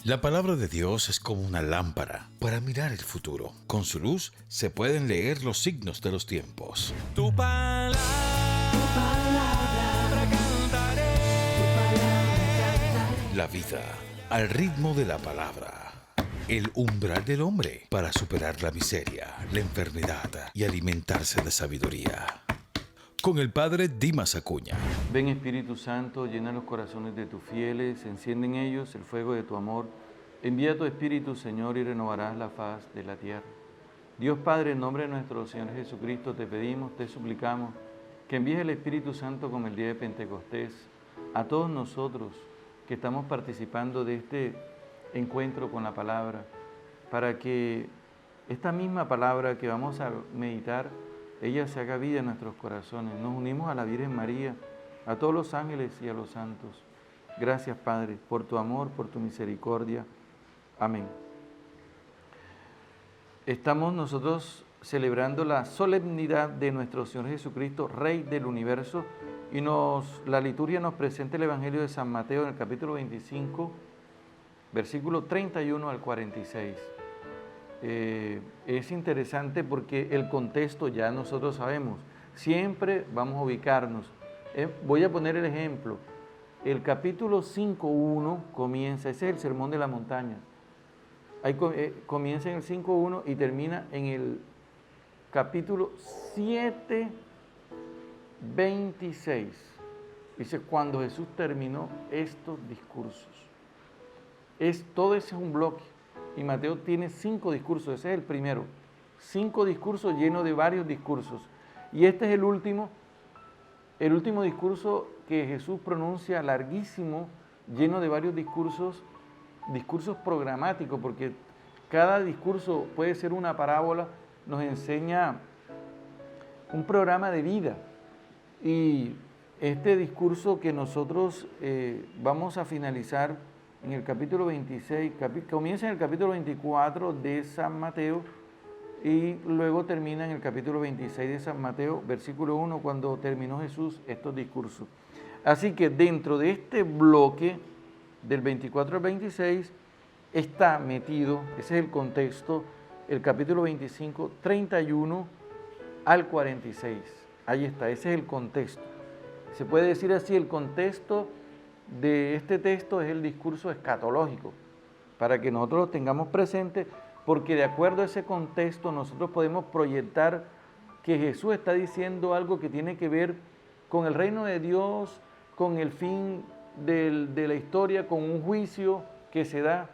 La palabra de Dios es como una lámpara para mirar el futuro. Con su luz se pueden leer los signos de los tiempos. Tu palabra cantaré. La vida al ritmo de la palabra. El umbral del hombre para superar la miseria, la enfermedad y alimentarse de sabiduría. Con el Padre Dimas Acuña. Ven Espíritu Santo, llena los corazones de tus fieles, enciende en ellos el fuego de tu amor. Envía tu Espíritu, Señor, y renovarás la faz de la tierra. Dios Padre, en nombre de nuestro Señor Jesucristo, te pedimos, te suplicamos, que envíes el Espíritu Santo como el día de Pentecostés a todos nosotros que estamos participando de este encuentro con la palabra, para que esta misma palabra que vamos a meditar, ella se haga vida en nuestros corazones. Nos unimos a la Virgen María, a todos los ángeles y a los santos. Gracias, Padre, por tu amor, por tu misericordia. Amén. Estamos nosotros celebrando la solemnidad de nuestro Señor Jesucristo, Rey del universo, y la liturgia nos presenta el Evangelio de San Mateo en el capítulo 25, versículo 31 al 46. Es interesante porque el contexto ya nosotros sabemos, siempre vamos a ubicarnos. Voy a poner el ejemplo. El capítulo 5.1 comienza, ese es el Sermón de la Montaña. Ahí comienza en el 5.1 y termina en el capítulo 7.26. Dice, cuando Jesús terminó estos discursos. Todo ese es un bloque. Y Mateo tiene 5 discursos, ese es el primero. 5 discursos llenos de varios discursos. Y este es el último discurso que Jesús pronuncia, larguísimo, lleno de varios discursos programáticos, porque cada discurso puede ser una parábola, nos enseña un programa de vida. Y este discurso que nosotros vamos a finalizar en el capítulo 26, comienza en el capítulo 24 de San Mateo y luego termina en el capítulo 26 de San Mateo, versículo 1, cuando terminó Jesús estos discursos. Así que dentro de este bloque, del 24 al 26, está metido, ese es el contexto, el capítulo 25, 31 al 46. Ahí está, ese es el contexto. Se puede decir así, el contexto de este texto es el discurso escatológico, para que nosotros lo tengamos presente, porque de acuerdo a ese contexto nosotros podemos proyectar que Jesús está diciendo algo que tiene que ver con el reino de Dios, con el fin de la historia, con un juicio que se da,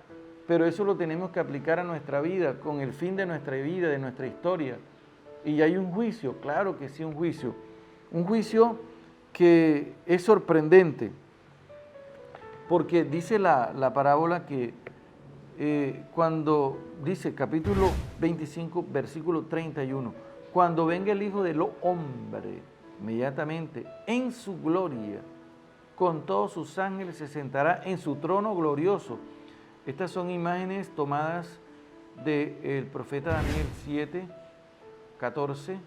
pero eso lo tenemos que aplicar a nuestra vida, con el fin de nuestra vida, de nuestra historia. Y hay un juicio, claro que sí, un juicio que es sorprendente, porque dice la parábola que cuando dice capítulo 25, versículo 31, cuando venga el Hijo del Hombre, inmediatamente en su gloria, con todos sus ángeles se sentará en su trono glorioso. Estas son imágenes tomadas del profeta Daniel 7, 14,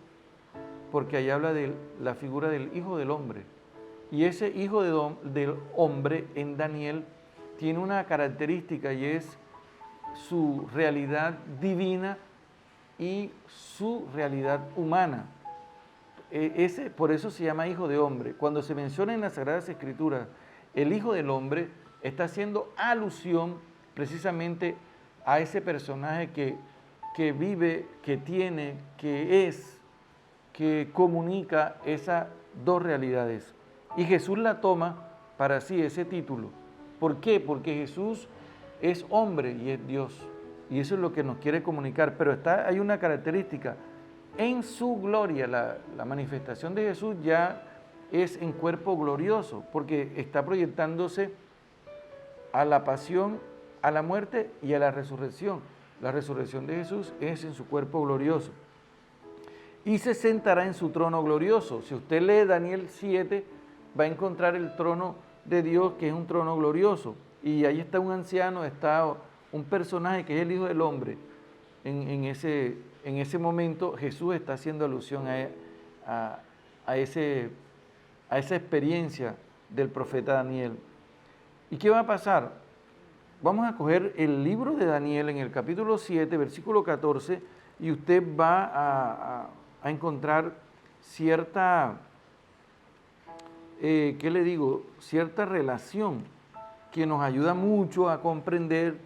porque ahí habla de la figura del Hijo del Hombre. Y ese Hijo del Hombre en Daniel tiene una característica y es su realidad divina y su realidad humana. Por eso se llama Hijo de Hombre. Cuando se menciona en las Sagradas Escrituras el Hijo del Hombre, está haciendo alusión precisamente a ese personaje que vive, que tiene, que es, que comunica esas dos realidades. Y Jesús la toma para sí, ese título. ¿Por qué? Porque Jesús es hombre y es Dios. Y eso es lo que nos quiere comunicar. Pero hay una característica. En su gloria, la manifestación de Jesús ya es en cuerpo glorioso, porque está proyectándose a la pasión, a la muerte y a la resurrección. La resurrección de Jesús es en su cuerpo glorioso. Y se sentará en su trono glorioso. Si usted lee Daniel 7, va a encontrar el trono de Dios, que es un trono glorioso. Y ahí está un anciano, está un personaje que es el Hijo del Hombre. En ese momento Jesús está haciendo alusión a esa experiencia del profeta Daniel. ¿Y qué va a pasar? vamos a coger el libro de Daniel en el capítulo 7, versículo 14, y usted va a encontrar cierta, ¿qué le digo? Cierta relación que nos ayuda mucho a comprender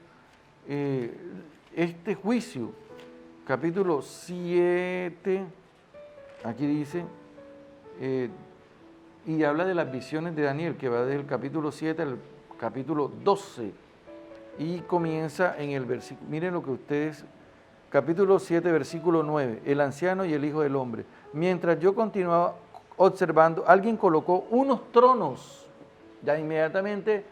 este juicio. Capítulo 7, aquí dice, y habla de las visiones de Daniel, que va del capítulo 7 al capítulo 12, y comienza en el versículo, miren lo que ustedes, capítulo 7, versículo 9, el anciano y el hijo del hombre. Mientras yo continuaba observando, alguien colocó unos tronos, ya inmediatamente,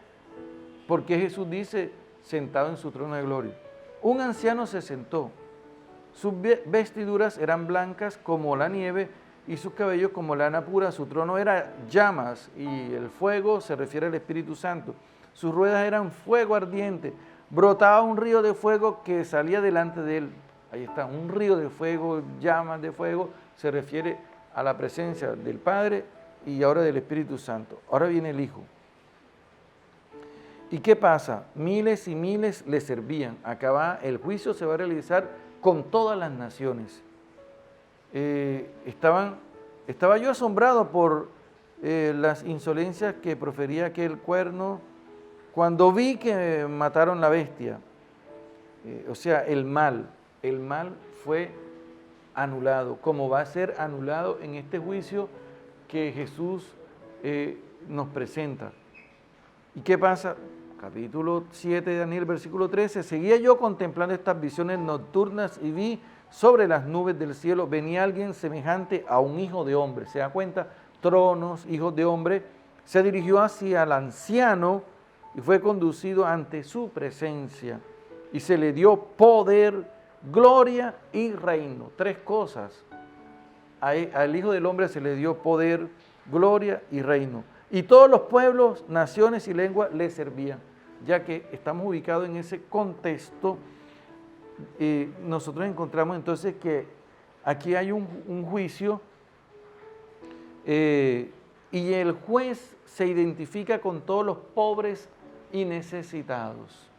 porque Jesús dice, sentado en su trono de gloria. Un anciano se sentó, sus vestiduras eran blancas como la nieve y sus cabellos como lana pura, su trono era llamas y el fuego se refiere al Espíritu Santo. Sus ruedas eran fuego ardiente, brotaba un río de fuego que salía delante de él. Ahí está, un río de fuego, llamas de fuego, se refiere a la presencia del Padre y ahora del Espíritu Santo. Ahora viene el Hijo. ¿Y qué pasa? Miles y miles le servían. Acá el juicio se va a realizar con todas las naciones. Estaba yo asombrado por las insolencias que profería aquel cuerno cuando vi que mataron la bestia. O sea, el mal fue anulado, como va a ser anulado en este juicio que Jesús nos presenta. ¿Y qué pasa? Capítulo 7 de Daniel, versículo 13, seguía yo contemplando estas visiones nocturnas y vi sobre las nubes del cielo, venía alguien semejante a un hijo de hombre. ¿Se da cuenta? Tronos, hijos de hombre. Se dirigió hacia el anciano y fue conducido ante su presencia. Y se le dio poder, gloria y reino. Tres cosas. Al Hijo del Hombre se le dio poder, gloria y reino. Y todos los pueblos, naciones y lenguas le servían. Ya que estamos ubicados en ese contexto, nosotros encontramos entonces que aquí hay un juicio y el juez se identifica con todos los pobres y necesitados.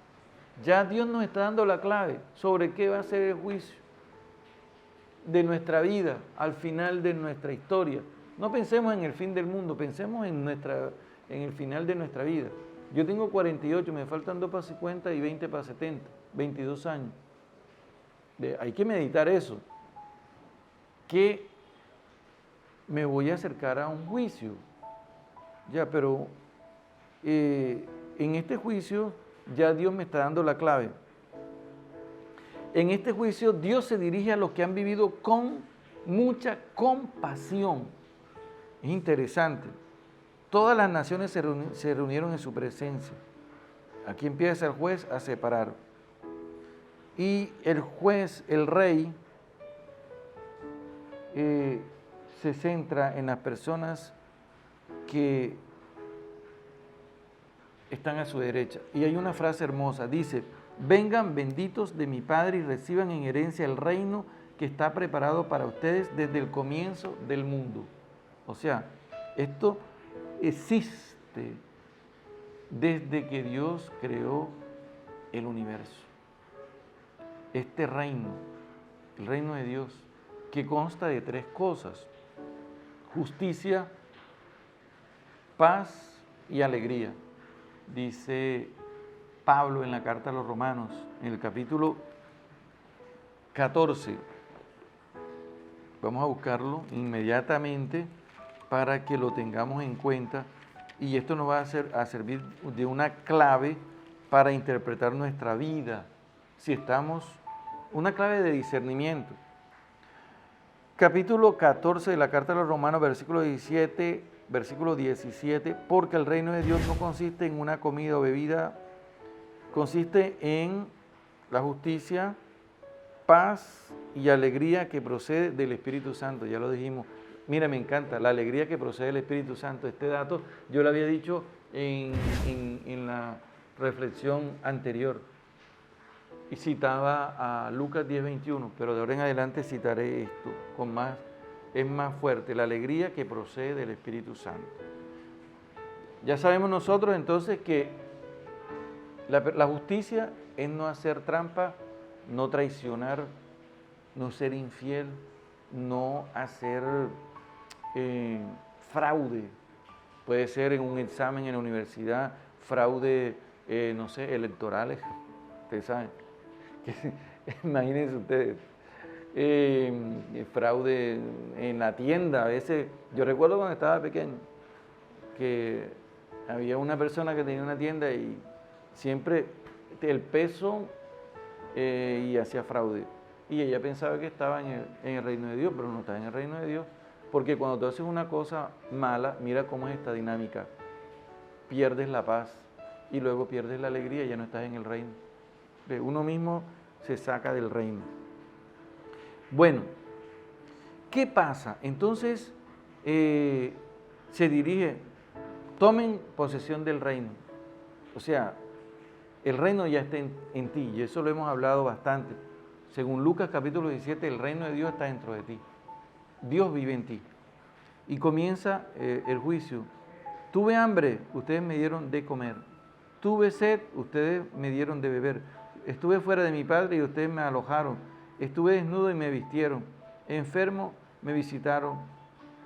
Ya Dios nos está dando la clave sobre qué va a ser el juicio de nuestra vida al final de nuestra historia. No pensemos en el fin del mundo, pensemos en el final de nuestra vida. Yo tengo 48, me faltan 2 para 50 y 20 para 70, 22 años. Hay que meditar eso. Que me voy a acercar a un juicio. Ya, pero en este juicio ya Dios me está dando la clave. En este juicio Dios se dirige a los que han vivido con mucha compasión. Es interesante. Todas las naciones se reunieron en su presencia. Aquí empieza el juez a separar. Y el juez, el rey, se centra en las personas que están a su derecha. Y hay una frase hermosa, dice, vengan benditos de mi Padre y reciban en herencia el reino que está preparado para ustedes desde el comienzo del mundo. O sea, esto existe desde que Dios creó el universo. Este reino, el reino de Dios, que consta de 3 cosas: justicia, paz y alegría. Dice Pablo en la carta a los Romanos, en el capítulo 14. Vamos a buscarlo inmediatamente para que lo tengamos en cuenta, y esto nos va a servir de una clave para interpretar nuestra vida, si estamos, una clave de discernimiento. Capítulo 14 de la carta a los Romanos, versículo 17, porque el reino de Dios no consiste en una comida o bebida, consiste en la justicia, paz y alegría que procede del Espíritu Santo. Ya lo dijimos. Mira, me encanta la alegría que procede del Espíritu Santo. Este dato yo lo había dicho en la reflexión anterior y citaba a Lucas 10:21, pero de ahora en adelante citaré esto es más fuerte, la alegría que procede del Espíritu Santo. Ya sabemos nosotros entonces que La justicia es no hacer trampa, no traicionar, no ser infiel, no hacer fraude. Puede ser en un examen en la universidad, fraude, no sé, electorales. Ustedes saben. Imagínense ustedes. Fraude en la tienda. A veces, yo recuerdo cuando estaba pequeño, que había una persona que tenía una tienda y siempre el peso y hacía fraude. Y ella pensaba que estaba en el reino de Dios, pero no está en el reino de Dios. Porque cuando tú haces una cosa mala, mira cómo es esta dinámica. Pierdes la paz y luego pierdes la alegría y ya no estás en el reino. Uno mismo se saca del reino. Bueno, ¿qué pasa? Entonces se dirige, tomen posesión del reino. O sea, el reino ya está en ti y eso lo hemos hablado bastante. Según Lucas capítulo 17, el reino de Dios está dentro de ti. Dios vive en ti. Y comienza el juicio. Tuve hambre, ustedes me dieron de comer. Tuve sed, ustedes me dieron de beber. Estuve fuera de mi padre y ustedes me alojaron. Estuve desnudo y me vistieron. Enfermo, me visitaron.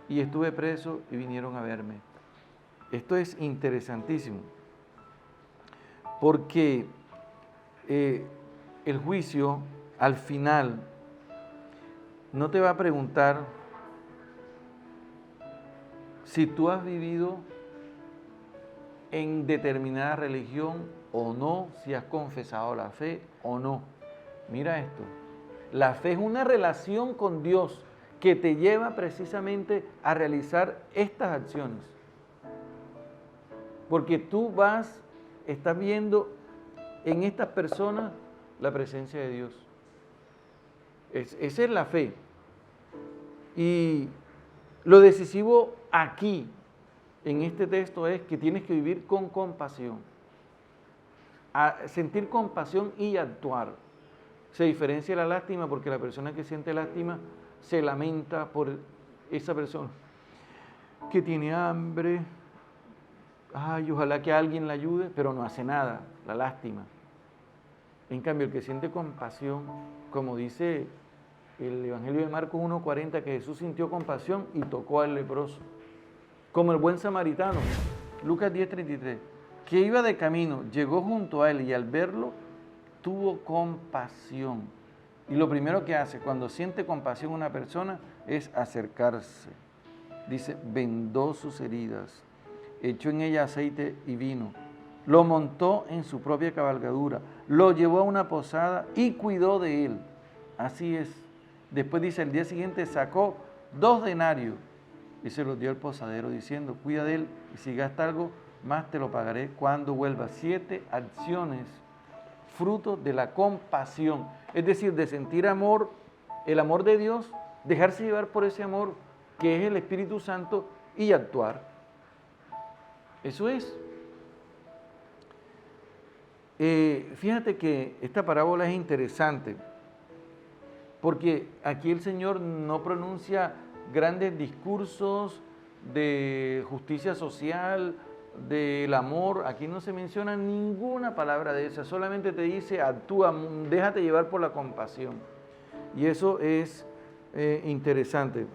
Y estuve preso y vinieron a verme. Esto es interesantísimo. Porque el juicio, al final, no te va a preguntar si tú has vivido en determinada religión o no, si has confesado la fe o no. Mira esto, la fe es una relación con Dios que te lleva precisamente a realizar estas acciones. Porque tú estás viendo en estas personas la presencia de Dios. Esa es la fe. Y lo decisivo aquí, en este texto, es que tienes que vivir con compasión. A sentir compasión y actuar. Se diferencia la lástima porque la persona que siente lástima se lamenta por esa persona que tiene hambre. Ay, ojalá que alguien la ayude, pero no hace nada, la lástima. En cambio, el que siente compasión, como dice el Evangelio de Marcos 1:40, que Jesús sintió compasión y tocó al leproso. Como el buen samaritano, Lucas 10:33, que iba de camino, llegó junto a él y al verlo, tuvo compasión. Y lo primero que hace cuando siente compasión una persona es acercarse. Dice, vendó sus heridas, echó en ella aceite y vino, lo montó en su propia cabalgadura, lo llevó a una posada y cuidó de él. Así es. Después dice, el día siguiente sacó 2 denarios y se los dio al posadero diciendo, cuida de él y si gasta algo más te lo pagaré cuando vuelva. 7 acciones, fruto de la compasión, es decir, de sentir amor, el amor de Dios, dejarse llevar por ese amor que es el Espíritu Santo y actuar. Eso es. Fíjate que esta parábola es interesante porque aquí el Señor no pronuncia grandes discursos de justicia social, del amor. Aquí no se menciona ninguna palabra de esa, solamente te dice actúa, déjate llevar por la compasión. Y eso es interesante.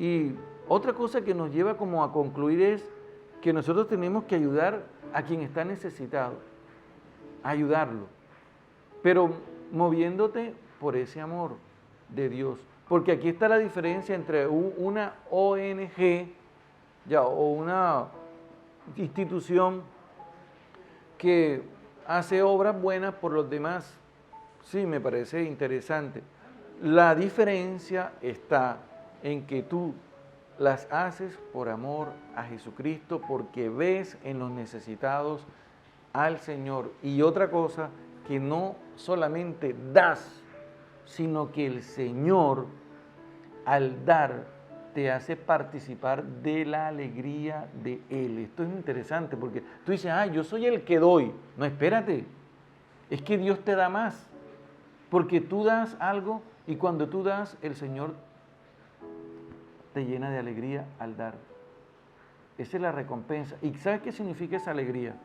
Y otra cosa que nos lleva como a concluir es que nosotros tenemos que ayudar a quien está necesitado, ayudarlo, pero moviéndote por ese amor de Dios. Porque aquí está la diferencia entre una ONG o una institución que hace obras buenas por los demás. Sí, me parece interesante. La diferencia está en que tú las haces por amor a Jesucristo, porque ves en los necesitados al Señor. Y otra cosa, que no solamente das, sino que el Señor, al dar, te hace participar de la alegría de Él. Esto es interesante porque tú dices, yo soy el que doy. No, espérate, es que Dios te da más, porque tú das algo y cuando tú das, el Señor te llena de alegría al dar. Esa es la recompensa. ¿Y sabes qué significa esa alegría?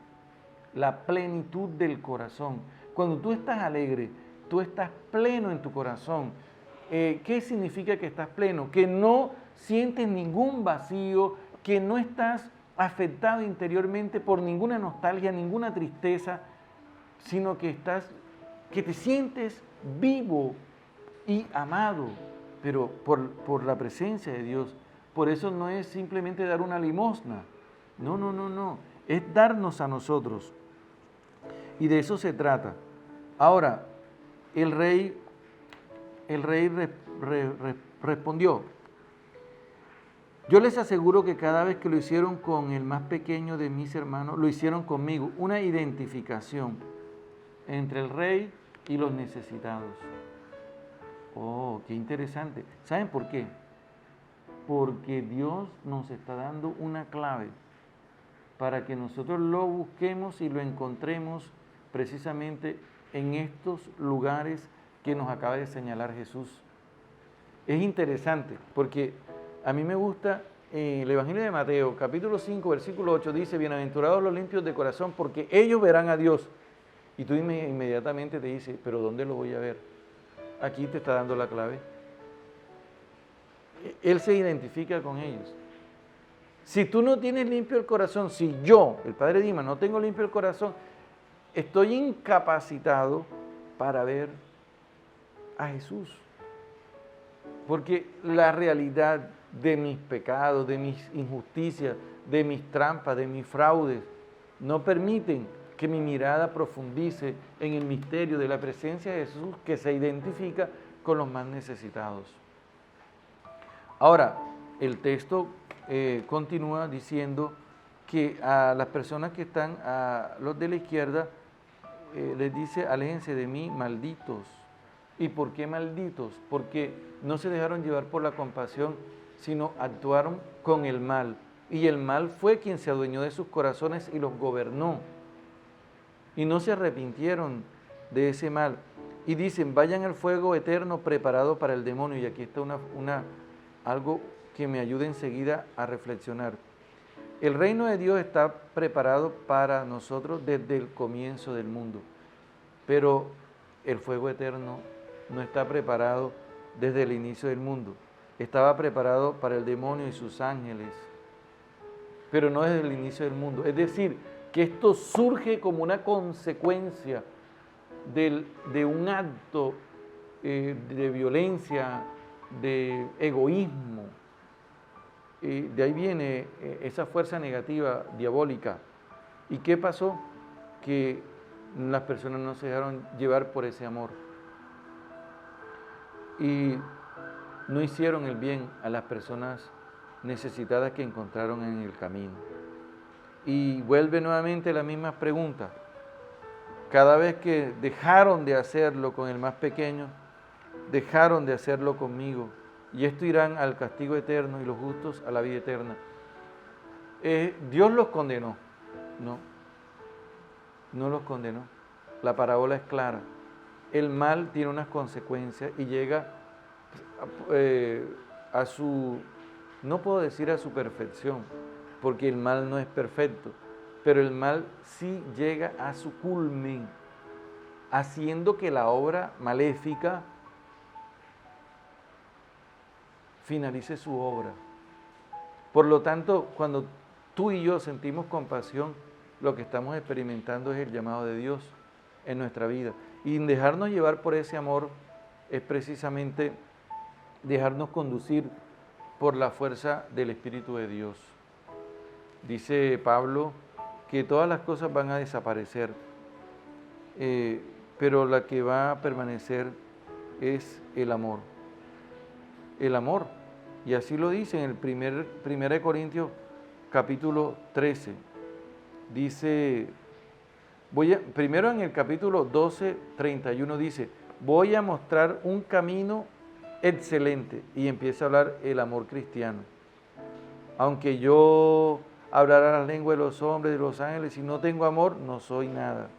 la plenitud del corazón. Cuando tú estás alegre, tú estás pleno en tu corazón. ¿Qué significa que estás pleno? Que no sientes ningún vacío, que no estás afectado interiormente por ninguna nostalgia, ninguna tristeza, sino que te sientes vivo y amado, pero por la presencia de Dios. Por eso no es simplemente dar una limosna. No. Es darnos a nosotros. Y de eso se trata. Ahora, el rey respondió: yo les aseguro que cada vez que lo hicieron con el más pequeño de mis hermanos, lo hicieron conmigo. Una identificación entre el rey y los necesitados. Oh, qué interesante. ¿Saben por qué? Porque Dios nos está dando una clave para que nosotros lo busquemos y lo encontremos precisamente en estos lugares que nos acaba de señalar Jesús. Es interesante porque a mí me gusta el Evangelio de Mateo, capítulo 5, versículo 8, dice: bienaventurados los limpios de corazón, porque ellos verán a Dios. Y tú inmediatamente te dices: ¿pero dónde lo voy a ver? Aquí te está dando la clave. Él se identifica con ellos. Si tú no tienes limpio el corazón, si yo, el Padre Dimas, no tengo limpio el corazón, estoy incapacitado para ver a Jesús. Porque la realidad de mis pecados, de mis injusticias, de mis trampas, de mis fraudes, no permiten que mi mirada profundice en el misterio de la presencia de Jesús, que se identifica con los más necesitados. Ahora, el texto continúa diciendo que a las personas que están, a los de la izquierda, les dice: aléjense de mí, malditos. ¿Y por qué malditos? Porque no se dejaron llevar por la compasión, sino actuaron con el mal. Y el mal fue quien se adueñó de sus corazones y los gobernó. Y no se arrepintieron de ese mal. Y dicen: vayan al fuego eterno preparado para el demonio. Y aquí está algo que me ayuda enseguida a reflexionar. El reino de Dios está preparado para nosotros desde el comienzo del mundo. Pero el fuego eterno no está preparado desde el inicio del mundo. Estaba preparado para el demonio y sus ángeles, pero no desde el inicio del mundo. Es decir, que esto surge como una consecuencia de un acto de violencia, de egoísmo. De ahí viene esa fuerza negativa, diabólica. ¿Y qué pasó? Que las personas no se dejaron llevar por ese amor. Y no hicieron el bien a las personas necesitadas que encontraron en el camino. Y vuelve nuevamente la misma pregunta. Cada vez que dejaron de hacerlo con el más pequeño, dejaron de hacerlo conmigo. Y esto irán al castigo eterno y los justos a la vida eterna. Dios los condenó. No los condenó. La parábola es clara. El mal tiene unas consecuencias y llega a su, no puedo decir a su perfección, porque el mal no es perfecto, pero el mal sí llega a su culmen, haciendo que la obra maléfica finalice su obra. Por lo tanto, cuando tú y yo sentimos compasión, lo que estamos experimentando es el llamado de Dios en nuestra vida. Y dejarnos llevar por ese amor es precisamente dejarnos conducir por la fuerza del Espíritu de Dios. Dice Pablo que todas las cosas van a desaparecer, pero la que va a permanecer es el amor. El amor. Y así lo dice en el 1 Corintios capítulo 13. Dice, primero en el capítulo 12, 31 dice: voy a mostrar un camino excelente. Y empieza a hablar el amor cristiano. Aunque yo hablara las lenguas de los hombres, de los ángeles, si no tengo amor, no soy nada.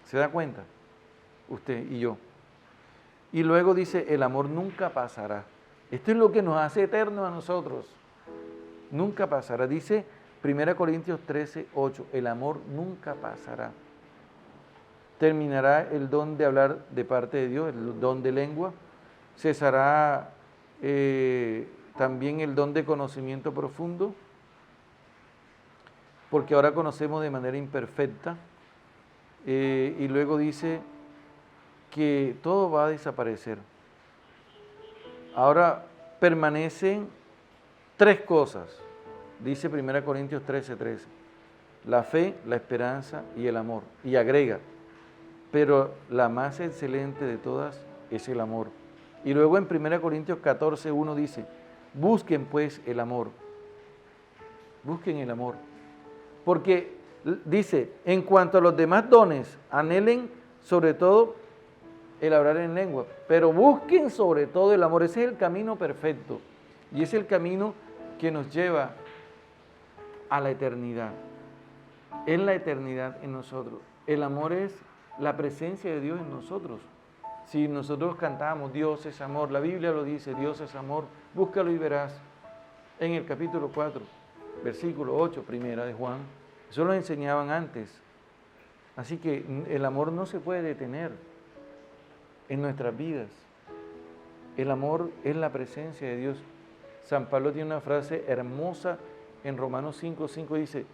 ¿Se da cuenta? Usted y yo. Y luego dice: el amor nunca pasará. Esto es lo que nos hace eternos a nosotros. Nunca pasará. Dice 1 Corintios 13, 8, el amor nunca pasará. Terminará el don de hablar de parte de Dios, el don de lengua. Cesará también el don de conocimiento profundo, porque ahora conocemos de manera imperfecta. Y luego dice que todo va a desaparecer. Ahora permanecen tres cosas, dice 1 Corintios 13, 13. La fe, la esperanza y el amor. Y agrega, pero la más excelente de todas es el amor. Y luego en 1 Corintios 14, 1 dice, busquen pues el amor. Busquen el amor. Porque dice, en cuanto a los demás dones, anhelen sobre todo el hablar en lengua, pero busquen sobre todo el amor. Ese es el camino perfecto y es el camino que nos lleva a la eternidad. Es la eternidad en nosotros. El amor es la presencia de Dios en nosotros. Si nosotros cantamos Dios es amor, la Biblia lo dice, Dios es amor, búscalo y verás. En el capítulo 4, versículo 8, primera de Juan, eso lo enseñaban antes. Así que el amor no se puede detener en nuestras vidas. El amor es la presencia de Dios. San Pablo tiene una frase hermosa en Romanos 5, 5 dice,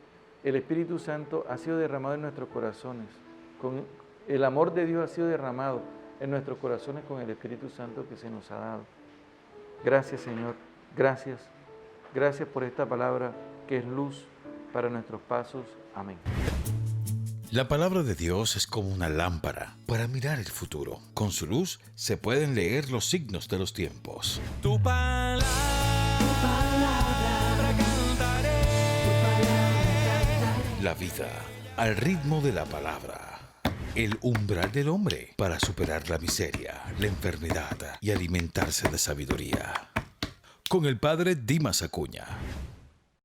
el Espíritu Santo ha sido derramado en nuestros corazones. El amor de Dios ha sido derramado en nuestros corazones con el Espíritu Santo que se nos ha dado. Gracias, Señor. Gracias. Gracias por esta palabra que es luz para nuestros pasos. Amén. La palabra de Dios es como una lámpara para mirar el futuro. Con su luz se pueden leer los signos de los tiempos. Tu palabra cantaré. La vida al ritmo de la palabra. El umbral del hombre para superar la miseria, la enfermedad y alimentarse de sabiduría. Con el padre Dimas Acuña.